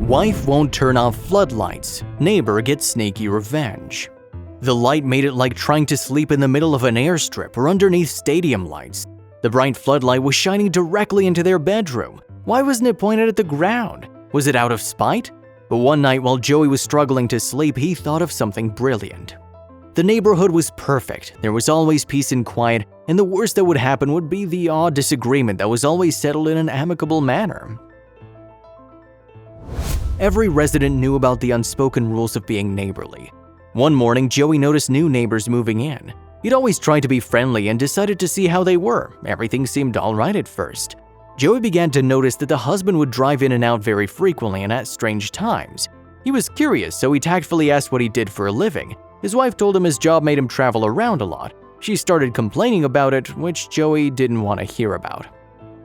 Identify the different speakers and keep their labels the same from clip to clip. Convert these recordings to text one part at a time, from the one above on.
Speaker 1: Wife won't turn off floodlights. Neighbor gets sneaky revenge. The light made it like trying to sleep in the middle of an airstrip or underneath stadium lights. The bright floodlight was shining directly into their bedroom. Why wasn't it pointed at the ground? Was it out of spite? But one night while Joey was struggling to sleep, he thought of something brilliant. The neighborhood was perfect. There was always peace and quiet, and the worst that would happen would be the odd disagreement that was always settled in an amicable manner. Every resident knew about the unspoken rules of being neighborly. One morning, Joey noticed new neighbors moving in. He'd always tried to be friendly and decided to see how they were. Everything seemed all right at first. Joey began to notice that the husband would drive in and out very frequently and at strange times. He was curious, so he tactfully asked what he did for a living. His wife told him his job made him travel around a lot. She started complaining about it, which Joey didn't want to hear about.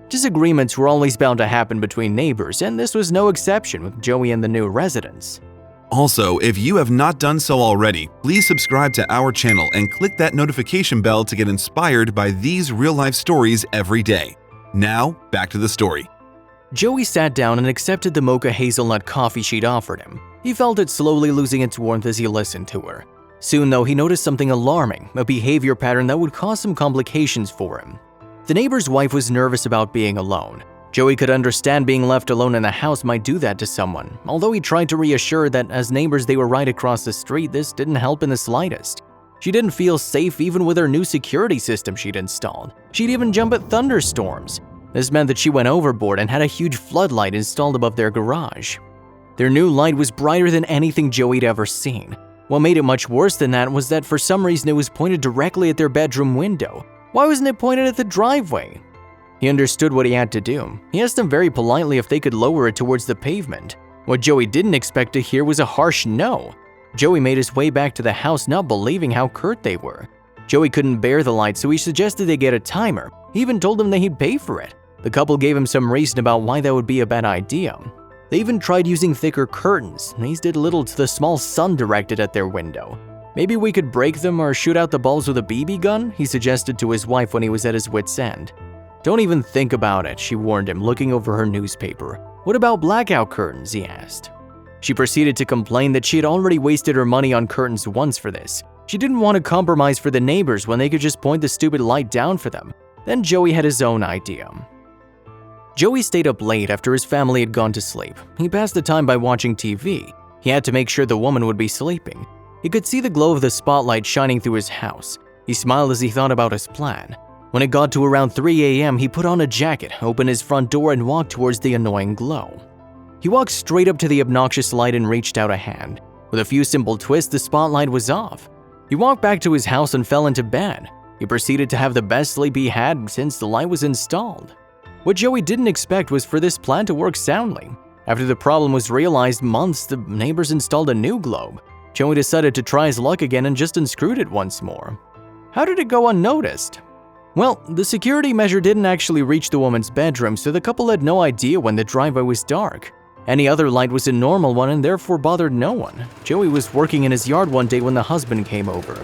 Speaker 1: Disagreements were always bound to happen between neighbors, and this was no exception with Joey and the new residents.
Speaker 2: Also, if you have not done so already, please subscribe to our channel and click that notification bell to get inspired by these real-life stories every day. Now, back to the story.
Speaker 1: Joey sat down and accepted the mocha hazelnut coffee she'd offered him. He felt it slowly losing its warmth as he listened to her. Soon, though, he noticed something alarming, a behavior pattern that would cause some complications for him. The neighbor's wife was nervous about being alone. Joey could understand being left alone in the house might do that to someone, although he tried to reassure that as neighbors they were right across the street, this didn't help in the slightest. She didn't feel safe even with her new security system she'd installed. She'd even jump at thunderstorms. This meant that she went overboard and had a huge floodlight installed above their garage. Their new light was brighter than anything Joey'd ever seen. What made it much worse than that was that for some reason it was pointed directly at their bedroom window. Why wasn't it pointed at the driveway? He understood what he had to do. He asked them very politely if they could lower it towards the pavement. What Joey didn't expect to hear was a harsh no. Joey made his way back to the house, not believing how curt they were. Joey couldn't bear the light, so he suggested they get a timer. He even told them that he'd pay for it. The couple gave him some reason about why that would be a bad idea. They even tried using thicker curtains. These did little to the small sun directed at their window. Maybe we could break them or shoot out the bulbs with a BB gun, he suggested to his wife when he was at his wit's end. Don't even think about it, she warned him, looking over her newspaper. What about blackout curtains, he asked. She proceeded to complain that she had already wasted her money on curtains once for this. She didn't want to compromise for the neighbors when they could just point the stupid light down for them. Then Joey had his own idea. Joey stayed up late after his family had gone to sleep. He passed the time by watching TV. He had to make sure the woman would be sleeping. He could see the glow of the spotlight shining through his house. He smiled as he thought about his plan. When it got to around 3 a.m., he put on a jacket, opened his front door, and walked towards the annoying glow. He walked straight up to the obnoxious light and reached out a hand. With a few simple twists, the spotlight was off. He walked back to his house and fell into bed. He proceeded to have the best sleep he had since the light was installed. What Joey didn't expect was for this plan to work soundly. After the problem was realized months, the neighbors installed a new globe. Joey decided to try his luck again and just unscrewed it once more. How did it go unnoticed? Well, the security measure didn't actually reach the woman's bedroom, so the couple had no idea when the driveway was dark. Any other light was a normal one and therefore bothered no one. Joey was working in his yard one day when the husband came over.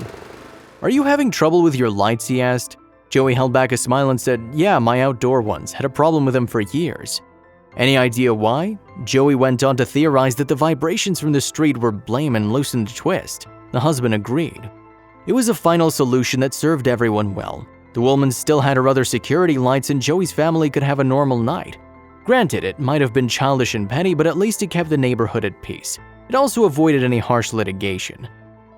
Speaker 1: "Are you having trouble with your lights?" he asked. Joey held back a smile and said, "Yeah, my outdoor ones. Had a problem with them for years." Any idea why? Joey went on to theorize that the vibrations from the street were blame and loosened the twist. The husband agreed. It was a final solution that served everyone well. The woman still had her other security lights and Joey's family could have a normal night. Granted, it might have been childish and petty, but at least it kept the neighborhood at peace. It also avoided any harsh litigation.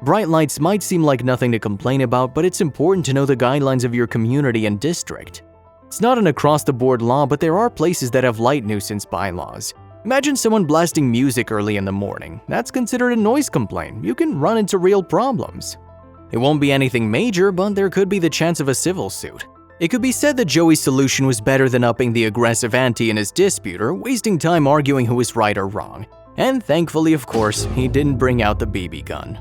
Speaker 1: Bright lights might seem like nothing to complain about, but it's important to know the guidelines of your community and district. It's not an across-the-board law, but there are places that have light nuisance bylaws. Imagine someone blasting music early in the morning. That's considered a noise complaint. You can run into real problems. It won't be anything major, but there could be the chance of a civil suit. It could be said that Joey's solution was better than upping the aggressive ante in his dispute or wasting time arguing who was right or wrong. And thankfully, of course, he didn't bring out the BB gun.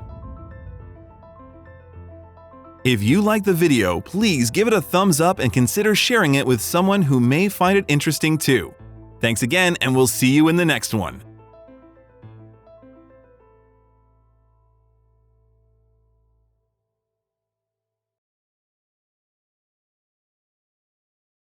Speaker 2: If you like the video, please give it a thumbs up and consider sharing it with someone who may find it interesting too. Thanks again, and we'll see you in the next one.